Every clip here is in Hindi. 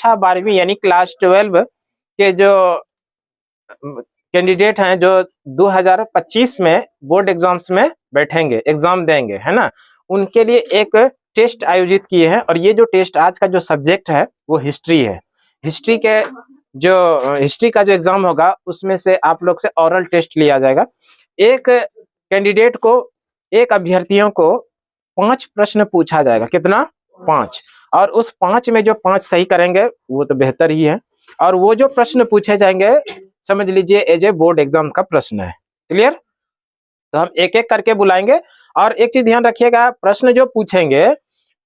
कक्षा 12वीं यानी क्लास 12 के जो कैंडिडेट हैं, जो 2025 में बोर्ड एग्जाम्स में बैठेंगे, एग्जाम देंगे, है ना, उनके लिए एक टेस्ट आयोजित किए हैं। और ये जो टेस्ट, आज का जो सब्जेक्ट है वो हिस्ट्री है। हिस्ट्री का जो एग्जाम होगा उसमें से आप लोग से ओरल टेस्ट लिया जाएगा। एक कैंडिडेट को, एक अभ्यर्थियों को 5 प्रश्न पूछा जाएगा। कितना? 5। और उस 5 में जो 5 सही करेंगे वो तो बेहतर ही है। और वो जो प्रश्न पूछे जाएंगे समझ लीजिए एज ए बोर्ड एग्जाम्स का प्रश्न है। क्लियर? तो हम एक एक करके बुलाएंगे। और एक चीज ध्यान रखिएगा, प्रश्न जो पूछेंगे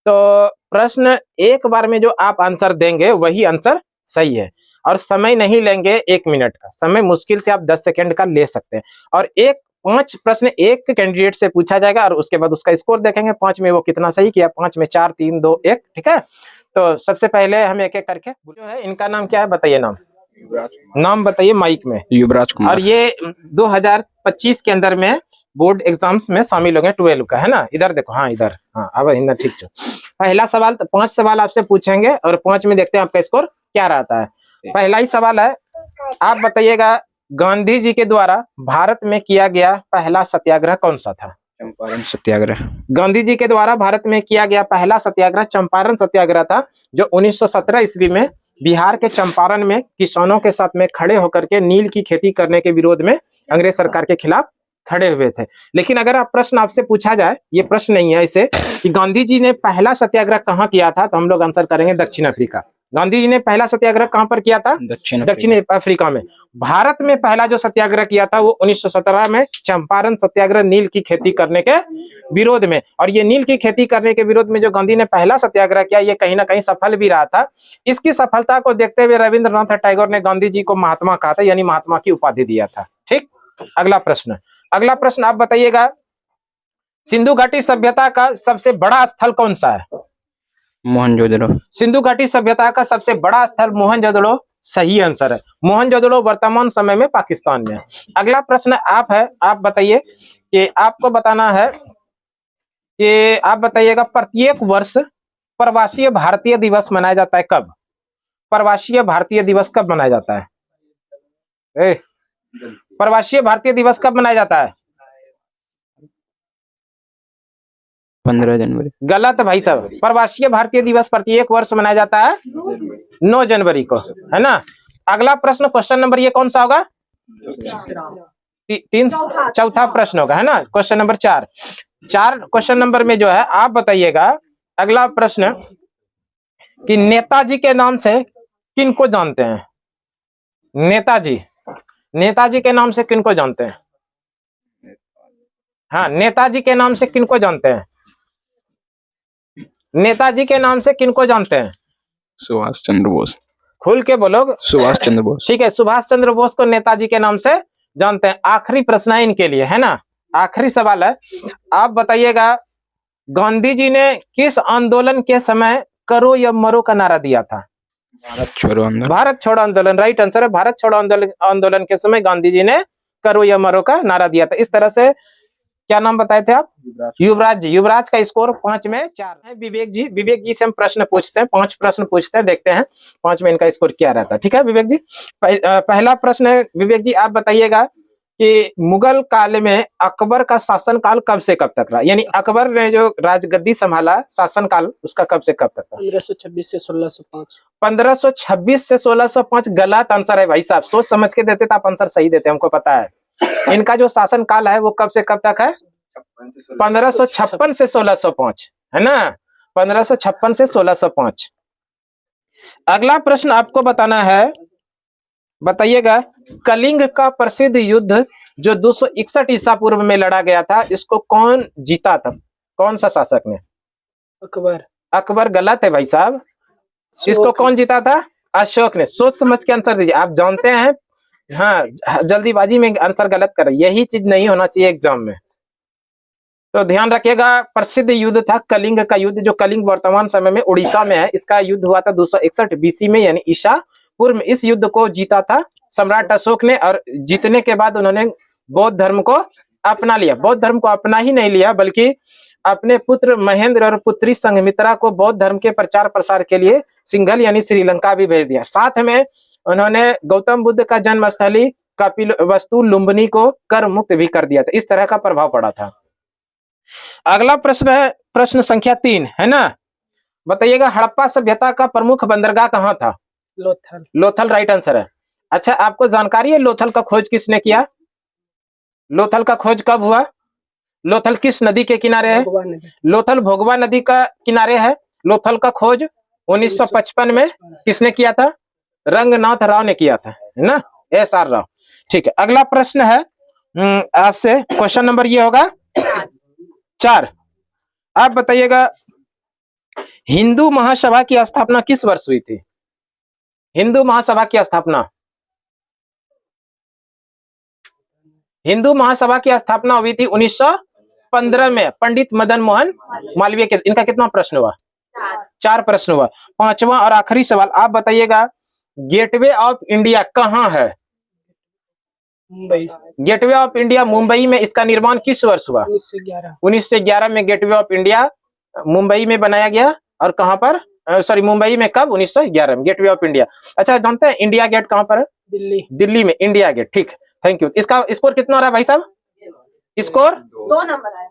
तो प्रश्न एक बार में जो आप आंसर देंगे वही आंसर सही है। और समय नहीं लेंगे 1 मिनट का, समय मुश्किल से आप 10 सेकंड का ले सकते हैं। और 5 प्रश्न एक कैंडिडेट से पूछा जाएगा और उसके बाद उसका स्कोर देखेंगे, 5 में वो कितना सही किया। 5 में 4, 3, 2, 1। ठीक है, तो सबसे पहले हम एक एक करके, जो है इनका नाम क्या है बताइए, नाम बताइए माइक में। युवराज कुमार। और ये 2025 के अंदर में बोर्ड एग्जाम्स में शामिल हो गए, 12 का, है ना। इधर देखो, हाँ इधर, हाँ अब इधर, ठीक है। पहला सवाल, 5 सवाल आपसे पूछेंगे और 5 में देखते हैं आपका स्कोर क्या रहता है। पहला ही सवाल है, आप बताइएगा गांधी जी के द्वारा भारत में किया गया पहला सत्याग्रह कौन सा था? चंपारण सत्याग्रह। गांधी जी के द्वारा भारत में किया गया पहला सत्याग्रह चंपारण सत्याग्रह था, जो 1917 ईस्वी में बिहार के चंपारण में किसानों के साथ में खड़े होकर के नील की खेती करने के विरोध में अंग्रेज सरकार के खिलाफ खड़े हुए थे। लेकिन अगर आप प्रश्न आपसे पूछा जाए, ये प्रश्न नहीं है इसे, कि गांधी जी ने पहला सत्याग्रह कहाँ किया था, तो हम लोग आंसर करेंगे दक्षिण अफ्रीका। गांधी जी ने पहला सत्याग्रह कहां पर किया था? दक्षिण अफ्रीका में। भारत में पहला जो सत्याग्रह किया था वो 1917 में चंपारण सत्याग्रह, नील की खेती करने के विरोध में। और ये नील की खेती करने के विरोध में जो गांधी ने पहला सत्याग्रह किया, ये कहीं ना कहीं सफल भी रहा था। इसकी सफलता को देखते हुए रविंद्रनाथ टैगोर ने गांधी जी को महात्मा कहा था, यानी महात्मा की उपाधि दिया था। ठीक, अगला प्रश्न आप बताइएगा, सिंधु घाटी सभ्यता का सबसे बड़ा स्थल कौन सा है? मोहनजोदड़ो। सिंधु घाटी सभ्यता का सबसे बड़ा स्थल मोहनजोदड़ो सही आंसर है। मोहनजोदड़ो वर्तमान समय में पाकिस्तान में है। अगला प्रश्न आप बताइए कि आपको बताना है कि आप बताइएगा प्रत्येक वर्ष प्रवासीय भारतीय दिवस मनाया जाता है कब? प्रवासीय भारतीय दिवस कब मनाया जाता है? प्रवासीय भारतीय दिवस कब मनाया जाता है? 15 जनवरी। गलत भाई साहब, प्रवासीय भारतीय दिवस प्रत्येक वर्ष मनाया जाता है 9 जनवरी को, है ना। अगला प्रश्न, क्वेश्चन नंबर ये कौन सा होगा? चौथा प्रश्न होगा, है ना, क्वेश्चन नंबर 4। क्वेश्चन नंबर में जो है आप बताइएगा अगला प्रश्न कि नेताजी के नाम से किनको जानते हैं? नेताजी के नाम से किनको जानते हैं? हाँ, नेताजी के नाम से किनको जानते हैं? नेताजी के नाम से किनको जानते हैं? सुभाष चंद्र बोस। खुल के बोलो। सुभाष चंद्र बोस। ठीक है, सुभाष चंद्र बोस को नेताजी के नाम से जानते हैं। आखिरी प्रश्न है इनके लिए, है ना, आखिरी सवाल है। आप बताइएगा गांधी जी ने किस आंदोलन के समय करो या मरो का नारा दिया था? भारत छोड़ो आंदोलन। भारत छोड़ो आंदोलन राइट आंसर है। भारत छोड़ो आंदोलन के समय गांधी जी ने करो या मरो का नारा दिया था। इस तरह से, क्या नाम बताए थे आप? युवराज जी। युवराज का स्कोर 5 में 4 है। विवेक जी से हम प्रश्न पूछते हैं, 5 प्रश्न पूछते हैं, देखते हैं 5 में इनका स्कोर क्या रहता है। ठीक है विवेक जी, पहला प्रश्न है विवेक जी, आप बताइएगा कि मुगल काल में अकबर का शासनकाल कब से कब तक रहा? यानी अकबर ने जो राजगद्दी संभाला, शासनकाल उसका कब से कब तक था? 1526 से 1605। 1526 से 1605 गलत आंसर है भाई साहब। सोच समझ के देते तो आप आंसर सही देते, हमको पता है। इनका जो शासन काल है वो कब से कब तक है? 1556 से 1605, है ना, 1556 से 1605। अगला प्रश्न आपको बताना है, बताइएगा कलिंग का प्रसिद्ध युद्ध जो 261 ईसा पूर्व में लड़ा गया था, इसको कौन जीता था? कौन सा शासक ने? अकबर गलत है भाई साहब। इसको कौन जीता था? अशोक ने। सोच समझ के आंसर दीजिए, आप जानते हैं। हाँ, जल्दीबाजी में आंसर गलत कर रहे, यही चीज नहीं होना चाहिए एग्जाम में। तो ध्यान रखिएगा, प्रसिद्ध युद्ध था कलिंग का युद्ध, जो कलिंग वर्तमान समय में उड़ीसा में है। इसका युद्ध हुआ था 261 बीसी में, यानी ईसा पूर्व में। इस युद्ध को जीता था सम्राट अशोक ने, और जीतने के बाद उन्होंने बौद्ध धर्म को अपना लिया, बौद्ध धर्म को अपना ही नहीं लिया बल्कि अपने पुत्र महेंद्र और पुत्री संघमित्रा को बौद्ध धर्म के प्रचार प्रसार के लिए सिंघल यानी श्रीलंका भी भेज दिया। साथ में उन्होंने गौतम बुद्ध का जन्म स्थली कपिलवस्तु लुम्बिनी को कर मुक्त भी कर दिया था। इस तरह का प्रभाव पड़ा था। अगला प्रश्न है प्रश्न संख्या 3 है ना, बताइएगा हड़प्पा सभ्यता का प्रमुख बंदरगाह कहाँ था? लोथल। लोथल राइट आंसर है। अच्छा, आपको जानकारी है लोथल का खोज किसने किया? लोथल का खोज कब हुआ? लोथल किस नदी के किनारे है? भगवान नदी। लोथल भोगवा नदी का किनारे है। लोथल का खोज 1955 में किसने किया था? रंगनाथ राव ने किया था, है ना, SR राव। ठीक है, अगला प्रश्न है आपसे, क्वेश्चन नंबर ये होगा 4। आप बताइएगा हिंदू महासभा की स्थापना किस वर्ष हुई थी? हिंदू महासभा की स्थापना, हिंदू महासभा की स्थापना हुई थी 1915 में पंडित मदन मोहन मालवीय के। इनका कितना प्रश्न हुआ? 4 प्रश्न हुआ। 5वां और आखिरी सवाल, आप बताइएगा गेटवे ऑफ इंडिया कहाँ है? Mumbai. Gateway of India Mumbai में। इसका निर्माण किस वर्ष हुआ? 1911 में गेटवे ऑफ इंडिया मुंबई में बनाया गया। और कहां पर, सॉरी मुंबई में कब? 1911 में गेटवे ऑफ इंडिया। अच्छा, जानते हैं इंडिया गेट कहां पर है? दिल्ली। दिल्ली में इंडिया गेट। ठीक, थैंक यू। इसका स्कोर कितना रहा भाई साहब? स्कोर 2 नंबर आया।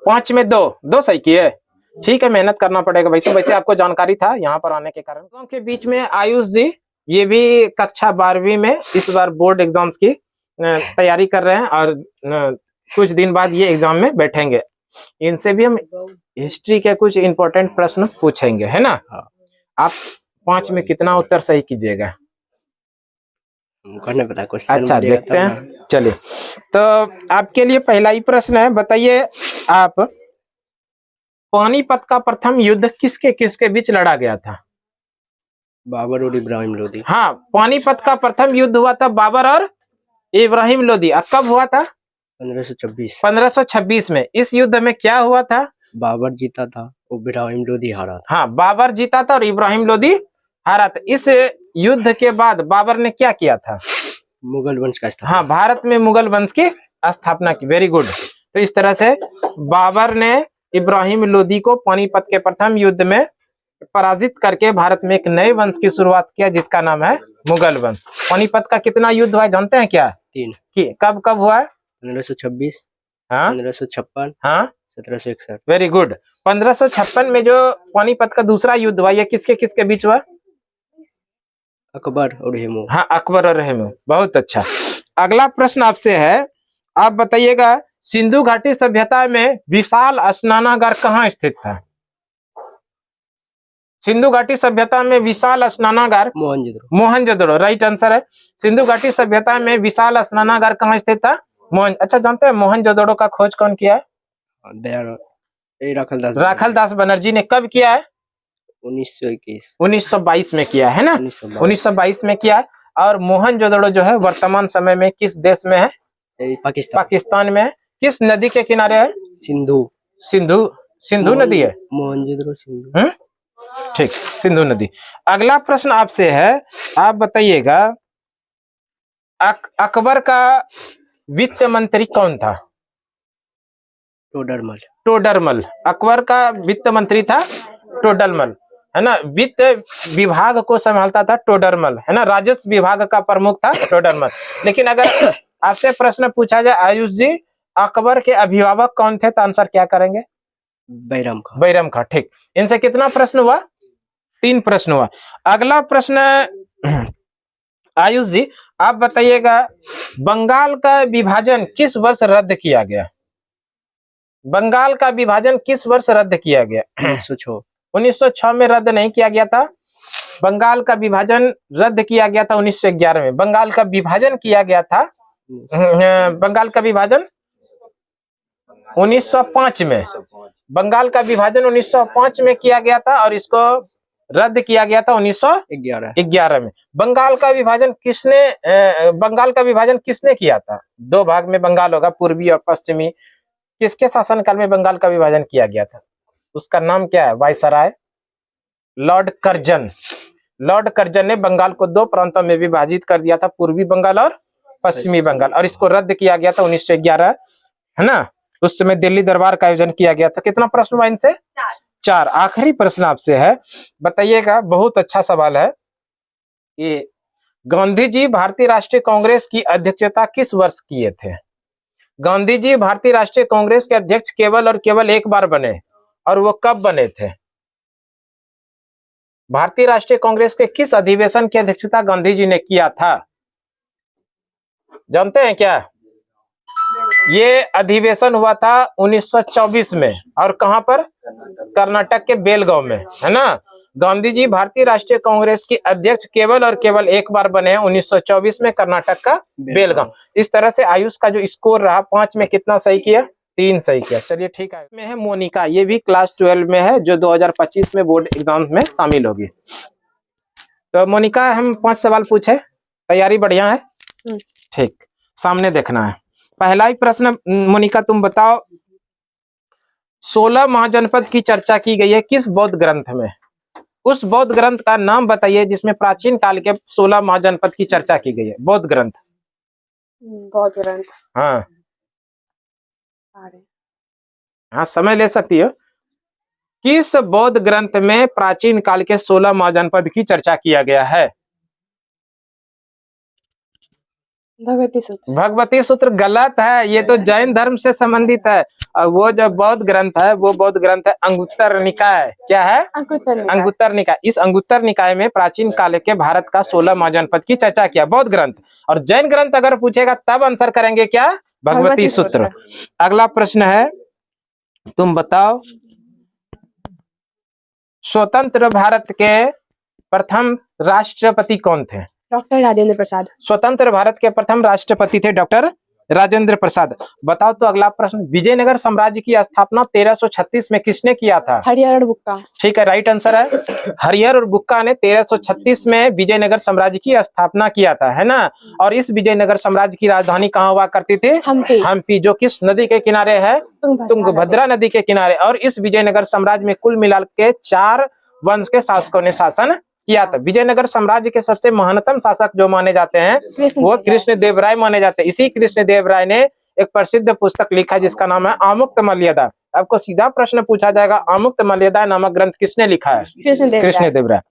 5 में 2 सही किए। ठीक है, मेहनत करना पड़ेगा भाई साहब। वैसे आपको जानकारी था यहाँ पर आने के कारण। के बीच में आयुष जी, ये भी कक्षा 12वीं में इस बार बोर्ड एग्जाम्स की तैयारी कर रहे हैं और कुछ दिन बाद ये एग्जाम में बैठेंगे। इनसे भी हम हिस्ट्री के कुछ इंपॉर्टेंट प्रश्न पूछेंगे, है ना। आप 5 में कितना उत्तर सही कीजिएगा? नहीं पता क्वेश्चन। अच्छा, देखते हैं। चलिए, तो आपके लिए पहला ही प्रश्न है, बताइए आप पानीपत का प्रथम युद्ध किसके किसके बीच लड़ा गया था? बाबर और इब्राहिम लोदी। हाँ, पानीपत का प्रथम युद्ध हुआ था बाबर और इब्राहिम लोदी। और कब हुआ था? 1526 में। इस युद्ध में क्या हुआ था? बाबर जीता था और इब्राहिम लोदी हारा था। हाँ, बाबर जीता था और इब्राहिम लोदी हारा था। इस युद्ध के बाद बाबर ने क्या किया था? मुगल वंश का स्थापना। हाँ, भारत में मुगल वंश की स्थापना की। Very good. तो इस तरह से बाबर ने इब्राहिम लोदी को पानीपत के प्रथम युद्ध में पराजित करके भारत में एक नए वंश की शुरुआत किया जिसका नाम है मुगल वंश। पानीपत का कितना युद्ध हुआ जानते हैं क्या? 3। कब कब हुआ है? 1526, हाँ, 1556, हाँ, 1761। Very good. 1556 में जो पानीपत का दूसरा युद्ध हुआ, ये किसके किसके बीच हुआ? अकबर और हेमू। हाँ, अकबर और हेमू। बहुत अच्छा। अगला प्रश्न आपसे है, आप बताइएगा सिंधु घाटी सभ्यता में विशाल स्नानागार कहाँ स्थित था? सिंधु घाटी सभ्यता में विशाल स्नानागार मोहनजोदड़ो राइट आंसर है। सिंधु घाटी सभ्यता में विशाल स्नानागार कहाँ स्थित था? अच्छा, जानते हैं मोहनजोदड़ो का खोज कौन किया है? राखलदास बनर्जी ने। कब किया है? 1922 में किया है ना। 1922 में किया। और मोहनजोदड़ो जो है वर्तमान समय में किस देश में है? पाकिस्तान में है। किस नदी के किनारे है? सिंधु नदी है। मोहनजोदड़ो सिंधु। ठीक, सिंधु नदी। अगला प्रश्न आपसे है, आप बताइएगा अकबर का वित्त मंत्री कौन था? टोडरमल। अकबर का वित्त मंत्री था टोडरमल, है ना। वित्त विभाग को संभालता था टोडरमल, है ना। राजस्व विभाग का प्रमुख था टोडरमल। लेकिन अगर आपसे प्रश्न पूछा जाए आयुष जी अकबर के अभिभावक कौन थे, तो आंसर क्या करेंगे? बैरम खां। ठीक, इनसे कितना प्रश्न हुआ? 3 प्रश्न हुआ। अगला प्रश्न आयुष जी, आप बताइएगा बंगाल का विभाजन किस वर्ष रद्द किया गया? बंगाल का विभाजन किस वर्ष रद्द किया गया? 1906 में रद्द नहीं किया गया था। बंगाल का विभाजन रद्द किया गया था 1911 में। बंगाल का विभाजन किया गया था, बंगाल का विभाजन 1905 में। बंगाल का विभाजन 1905 में किया गया था और इसको रद्द किया गया था 1911 में। बंगाल का विभाजन किसने किया था? 2 भाग में बंगाल होगा, पूर्वी और पश्चिमी। किसके शासनकाल में बंगाल का विभाजन किया गया था? उसका नाम क्या है? Viceroy Lord Curzon. Lord Curzon ने बंगाल को 2 प्रांतों में विभाजित कर दिया था, पूर्वी बंगाल और पश्चिमी बंगाल, और इसको रद्द किया गया था 1911, है ना। उस समय दिल्ली दरबार का आयोजन किया गया था। कितना प्रश्न हुआ इनसे? 4। आखिरी प्रश्न आपसे है, बताइएगा, बहुत अच्छा सवाल है ये। गांधी जी भारतीय राष्ट्रीय कांग्रेस की अध्यक्षता किस वर्ष किए थे? गांधी जी भारतीय राष्ट्रीय कांग्रेस के अध्यक्ष केवल और केवल एक बार बने, और वो कब बने थे? भारतीय राष्ट्रीय कांग्रेस के किस अधिवेशन की अध्यक्षता गांधी जी ने किया था? जानते हैं क्या? ये अधिवेशन हुआ था 1924 में, और कहां पर? कर्नाटक के बेलगांव में, है ना। गांधी जी भारतीय राष्ट्रीय कांग्रेस के अध्यक्ष केवल और केवल एक बार बने हैं 1924 में, कर्नाटक का बेलगांव। इस तरह से आयुष का जो स्कोर रहा, 5 में कितना सही किया? 3 सही किया। चलिए ठीक है। में है मोनिका, ये भी क्लास 12 में है, जो 2025 में बोर्ड एग्जाम में शामिल होगी। तो मोनिका, हम 5 सवाल पूछे, तैयारी बढ़िया है? ठीक, सामने देखना है। पहला ही प्रश्न मोनिका, तुम बताओ, 16 महाजनपद की चर्चा की गई है किस बौद्ध ग्रंथ में? उस बौद्ध ग्रंथ का नाम बताइए जिसमें प्राचीन काल के 16 महाजनपद की चर्चा की गई है। बौद्ध ग्रंथ। बौद्ध ग्रंथ। हाँ हाँ, समय ले सकती हो। किस बौद्ध ग्रंथ में प्राचीन काल के 16 महाजनपद की चर्चा किया गया है? भगवती सूत्र। भगवती सूत्र गलत है, ये तो जैन धर्म से संबंधित है। और वो जो बौद्ध ग्रंथ है, वो बौद्ध ग्रंथ है अंगुत्तर निकाय। क्या है? अंगुत्तर निकाय। इस अंगुत्तर निकाय में प्राचीन काल के भारत का 16 महाजनपद की चर्चा किया, बौद्ध ग्रंथ। और जैन ग्रंथ अगर पूछेगा तब आंसर करेंगे क्या? भगवती सूत्र। अगला प्रश्न है, तुम बताओ, स्वतंत्र भारत के प्रथम राष्ट्रपति कौन थे? डॉक्टर राजेंद्र प्रसाद। स्वतंत्र भारत के प्रथम राष्ट्रपति थे डॉक्टर राजेंद्र प्रसाद। बताओ तो अगला प्रश्न, विजयनगर साम्राज्य की स्थापना 1336 में किसने किया था? हरिहर और बुक्का। ठीक है, राइट आंसर है। हरिहर और बुक्का ने 1336 में विजयनगर साम्राज्य की स्थापना किया था, है ना। और इस विजयनगर साम्राज्य की राजधानी कहाँ हुआ करती थी? हम्पी, जो किस नदी के किनारे है? तुंगभद्रा नदी के किनारे। और इस विजयनगर साम्राज्य में कुल मिला के 4 वंश के शासकों ने शासन किया था। विजयनगर साम्राज्य के सबसे महानतम शासक जो माने जाते हैं वो कृष्णदेवराय माने जाते हैं। इसी कृष्णदेवराय ने एक प्रसिद्ध पुस्तक लिखा जिसका नाम है आमुक्तमाल्यदा। आपको सीधा प्रश्न पूछा जाएगा, आमुक्तमाल्यदा नामक ग्रंथ किसने लिखा है? कृष्णदेवराय।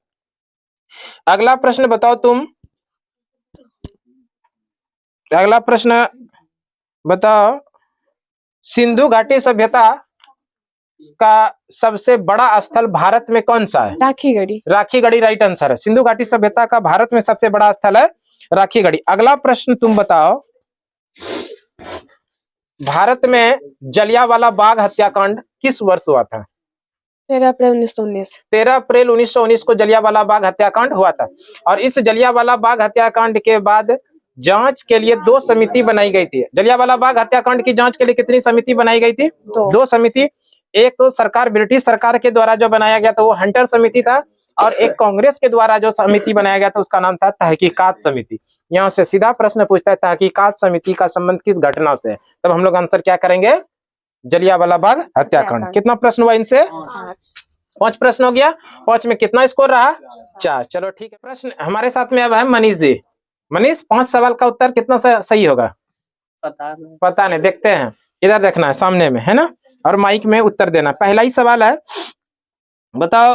अगला प्रश्न बताओ तुम, अगला प्रश्न बताओ, सिंधु घाटी सभ्यता का सबसे बड़ा स्थल भारत में कौन सा है? राखीगढ़ी। राखीगढ़ी राइट आंसर है। सिंधु घाटी सभ्यता का भारत में सबसे बड़ा स्थल है राखीगढ़ी। अगला प्रश्न तुम बताओ, भारत में जलियांवाला बाग हत्याकांड किस वर्ष हुआ था? 13 अप्रैल 1919। 13 अप्रैल 1919 को जलियांवाला बाग हत्याकांड हुआ था। और इस जलियांवाला बाग हत्याकांड के बाद जांच के लिए 2 समिति बनाई गई थी। जलियांवाला बाग हत्याकांड की जांच के लिए कितनी समिति बनाई गई थी? 2 समिति। एक तो सरकार, ब्रिटिश सरकार के द्वारा जो बनाया गया था वो हंटर समिति था, और एक कांग्रेस के द्वारा जो समिति बनाया गया था उसका नाम था तहकीकात समिति। यहाँ से सीधा प्रश्न पूछता है, तहकीकात समिति का संबंध किस घटना से है? तब हम लोग आंसर क्या करेंगे? जलियांवाला बाग हत्याकांड। कितना प्रश्न हुआ इनसे? 5 प्रश्न हो गया। 5 में कितना स्कोर रहा? 4। चलो ठीक है। प्रश्न हमारे साथ में अब है मनीष जी। मनीष, 5 सवाल का उत्तर कितना सही होगा? पता नहीं, देखते हैं। इधर देखना है, सामने में, है ना, और माइक में उत्तर देना। पहला ही सवाल है, बताओ,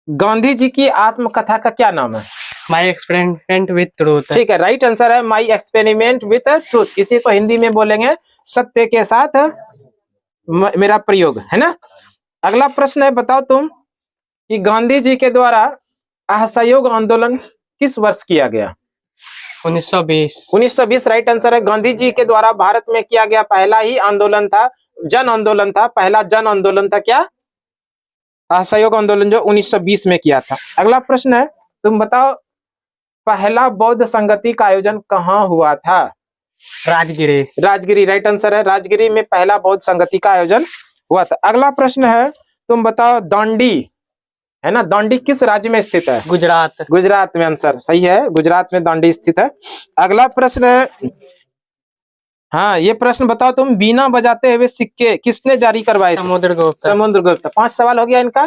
गांधी जी की आत्मकथा का क्या नाम है? My experiment with truth. ठीक है, राइट आंसर है माई एक्सपेरिमेंट विथ ट्रूथ। इसी को हिंदी में बोलेंगे सत्य के साथ मेरा प्रयोग, है ना। अगला प्रश्न है, बताओ तुम कि गांधी जी के द्वारा असहयोग आंदोलन किस वर्ष किया गया? 1920। 1920 राइट आंसर है। गांधी जी के द्वारा भारत में किया गया पहला ही आंदोलन था, जन आंदोलन था, पहला जन आंदोलन था क्या? असहयोग आंदोलन, जो 1920 में किया था। अगला प्रश्न है, तुम बताओ, पहला बौद्ध संगति का आयोजन कहाँ हुआ था? राजगिरी। राजगिरी राइट आंसर है। राजगिरी में पहला बौद्ध संगति का आयोजन हुआ था। अगला प्रश्न है, तुम बताओ, दांडी, है ना, दांडी किस राज्य में स्थित है? गुजरात। गुजरात में आंसर सही है, गुजरात में दांडी स्थित है। अगला प्रश्न है, हाँ, ये प्रश्न बताओ तुम, बीना बजाते हुए सिक्के किसने जारी करवाए? समुद्रगुप्त। समुद्रगुप्त। 5 सवाल हो गया इनका।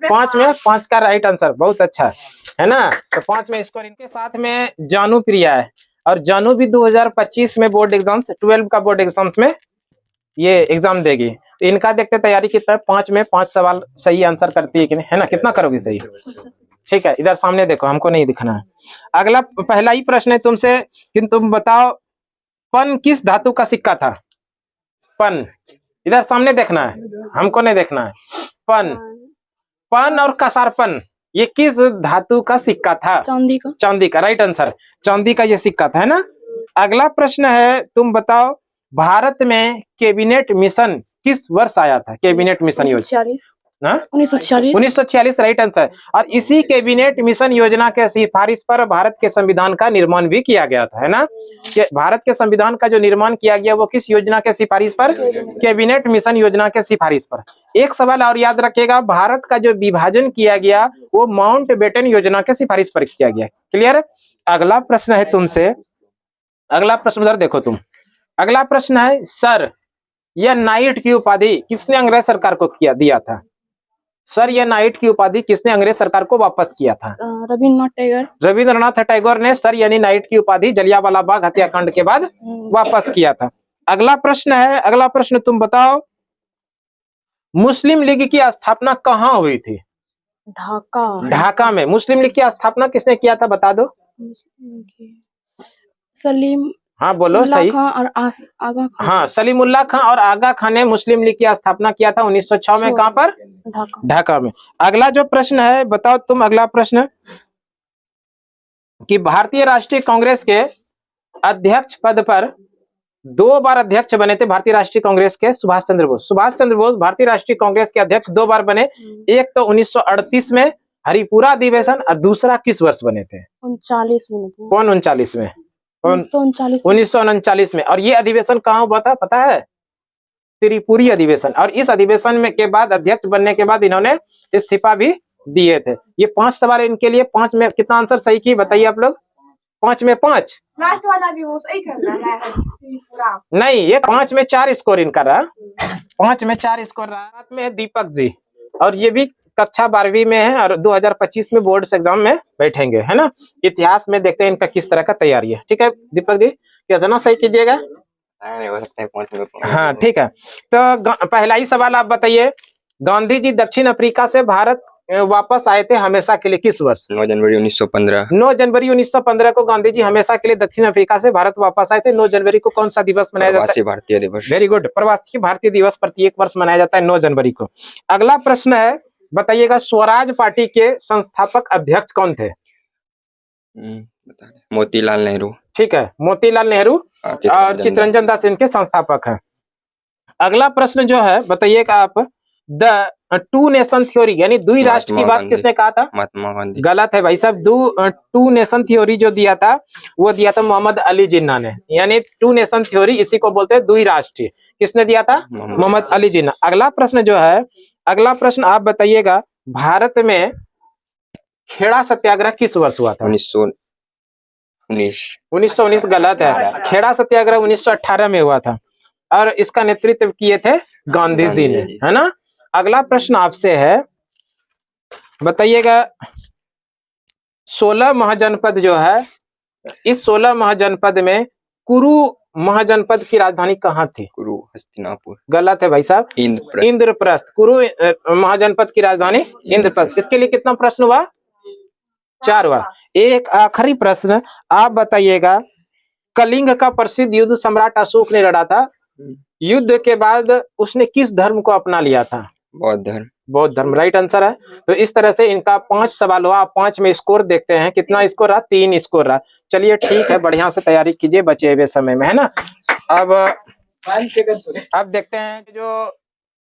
5 में 5 का राइट आंसर, बहुत अच्छा है ना। तो 5 में स्कोर। इनके साथ में जानू प्रिया है। और जानू भी 2025 में बोर्ड एग्जाम्स 12 का बोर्ड एग्जाम्स में ये एग्जाम देगी। तो इनका देखते तैयारी कितना है, 5 में 5 सवाल सही आंसर करती है कि नहीं, है ना, कितना करोगे सही? ठीक है, इधर सामने देखो, हमको नहीं दिखना है। अगला पहला ही प्रश्न है तुमसे कि तुम बताओ पन किस धातु का सिक्का था? पन, इधर सामने देखना है, हमको नहीं देखना है। पन, पन और कसारपन ये किस धातु का सिक्का था? चांदी का। चांदी का, राइट आंसर, चांदी का ये सिक्का था, है ना। अगला प्रश्न है, तुम बताओ भारत में कैबिनेट मिशन किस वर्ष आया था? कैबिनेट मिशन योजना 1946, राइट आंसर। और इसी कैबिनेट मिशन योजना के सिफारिश पर भारत के संविधान का निर्माण भी किया गया था, है ना। कि भारत के संविधान का जो निर्माण किया गया वो किस योजना के सिफारिश पर? कैबिनेट मिशन योजना के सिफारिश पर। एक सवाल और याद रखिएगा, भारत का जो विभाजन किया गया वो माउंटबेटन योजना के सिफारिश पर किया गया। क्लियर? अगला प्रश्न है तुमसे, अगला प्रश्न उधर देखो तुम। अगला प्रश्न है, सर यह नाइट की उपाधि किसने अंग्रेज सरकार को दिया था? सर यह नाइट की उपाधि किसने अंग्रेज सरकार को वापस किया था? रविन्द्रनाथ टैगोर। रविंद्रनाथ टैगोर ने सर यानी नाइट की उपाधि जलियांवाला बाग हत्याकांड के बाद वापस किया था। अगला प्रश्न है, अगला प्रश्न तुम बताओ मुस्लिम लीग की स्थापना कहाँ हुई थी? ढाका। ढाका में। मुस्लिम लीग की स्थापना किसने किया था बता दो? सलीम। हाँ बोलो सही। खां और आगा खां। हाँ, सलीमुल्लाह खां और आगा खां ने मुस्लिम लीग की स्थापना किया था 1906 में। कहाँ पर? ढाका। ढाका में। अगला जो प्रश्न है बताओ तुम, अगला प्रश्न कि भारतीय राष्ट्रीय कांग्रेस के अध्यक्ष पद पर 2 बार अध्यक्ष बने थे भारतीय राष्ट्रीय कांग्रेस के? सुभाष चंद्र बोस। सुभाष चंद्र बोस भारतीय राष्ट्रीय कांग्रेस के अध्यक्ष 2 बार बने। एक तो 1938 में हरिपुरा अधिवेशन और दूसरा किस वर्ष बने थे? 39 में। कौन 39 में? 1939 में। और ये अधिवेशन कहाँ हुआ था पता है? त्रिपुरी अधिवेशन। और इस अधिवेशन में के बाद अध्यक्ष बनने के बाद इन्होंने इस्तीफा भी दिए थे। ये 5 सवाल इनके लिए, 5 में कितना आंसर सही की बताइए आप लोग? 5 में 5 लास्ट वाला भी वो सही कर रहा है पूरा। नहीं, ये 5 में 4 स्कोर इनका रहा। 5 में 4 स्कोर रहा। साथ में है दीपक जी, और ये भी कक्षा 12वीं में है और 2025 में बोर्ड एग्जाम में बैठेंगे, है ना। इतिहास में देखते हैं इनका किस तरह का तैयारी है। ठीक है दीपक जी, कितना सही कीजिएगा? हाँ ठीक है। तो पहला ही सवाल आप बताइए, गांधी जी दक्षिण अफ्रीका से भारत वापस आए थे हमेशा के लिए किस वर्ष? 9 जनवरी 1915। 9 जनवरी 1915 को गांधी जी हमेशा के लिए दक्षिण अफ्रीका से भारत वापस आए थे। 9 जनवरी को कौन सा दिवस मनाया जाता है? प्रवासी भारतीय दिवस। वेरी गुड, प्रवासी भारतीय दिवस प्रत्येक वर्ष मनाया जाता है 9 जनवरी को। अगला प्रश्न है, बताइएगा स्वराज पार्टी के संस्थापक अध्यक्ष कौन थे? मोतीलाल नेहरू। ठीक है, मोतीलाल नेहरू और चित्तरंजन दास इनके संस्थापक हैं। अगला प्रश्न जो है बताइएगा आप, द 2 नेशन थ्योरी यानी द्वि राष्ट्र की बात किसने कहा था? महात्मा गांधी। गलत है भाई साहब, 2 नेशन थ्योरी जो दिया था वो दिया था मोहम्मद अली जिन्ना ने। यानी 2 नेशन थ्योरी इसी को बोलते हैं द्वि राष्ट्रीय। किसने दिया था? मोहम्मद अली जिन्ना। अगला प्रश्न जो है, अगला प्रश्न आप बताइएगा, भारत में खेड़ा सत्याग्रह किस वर्ष हुआ था? 1919 गलत है, खेड़ा सत्याग्रह 1918 में हुआ था और इसका नेतृत्व किए थे गांधी जी ने, है ना। अगला प्रश्न आपसे है, बताइएगा 16 महाजनपद जो है, इस 16 महाजनपद में कुरु महाजनपद की राजधानी कहाँ थी? कुरु हस्तिनापुर। गलत है भाई साहब, इंद्रप्रस्थ। कुरु महाजनपद की राजधानी इंद्रप्रस्थ। इसके लिए कितना प्रश्न हुआ? 4 हुआ। एक आखिरी प्रश्न आप बताइएगा, कलिंग का प्रसिद्ध युद्ध सम्राट अशोक ने लड़ा था। युद्ध के बाद उसने किस धर्म को अपना लिया था? बौद्ध धर्म। बौद्ध धर्म, राइट आंसर है। तो इस तरह से इनका 5 सवाल हुआ। 5 में स्कोर देखते हैं कितना स्कोर रहा? 3 स्कोर रहा। चलिए ठीक है, बढ़िया से तैयारी कीजिए बचे हुए समय में, है ना। अब देखते हैं कि जो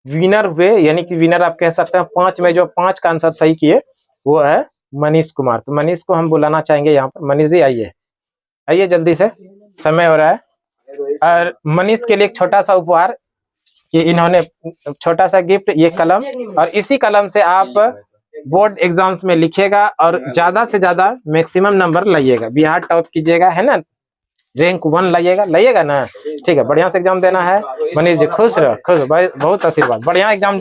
विनर हुए, यानी कि विनर आप कह सकते हैं, 5 में जो 5 का आंसर सही किए वो है मनीष कुमार। तो मनीष को हम बुलाना चाहेंगे यहाँ पर। मनीष जी आइए, आइए जल्दी से, समय हो रहा है। और मनीष के लिए एक छोटा सा उपहार, कि इन्होंने छोटा सा गिफ्ट, ये कलम, और इसी कलम से आप बोर्ड एग्जाम्स में लिखिएगा और ज्यादा से ज्यादा मैक्सिमम नंबर लाइएगा, बिहार टॉप कीजिएगा, है ना। रैंक 1 लाइएगा ना। ठीक है, बढ़िया से एग्जाम देना है। मनीष जी खुश रहो, खुश, बहुत आशीर्वाद, बढ़िया एग्जाम।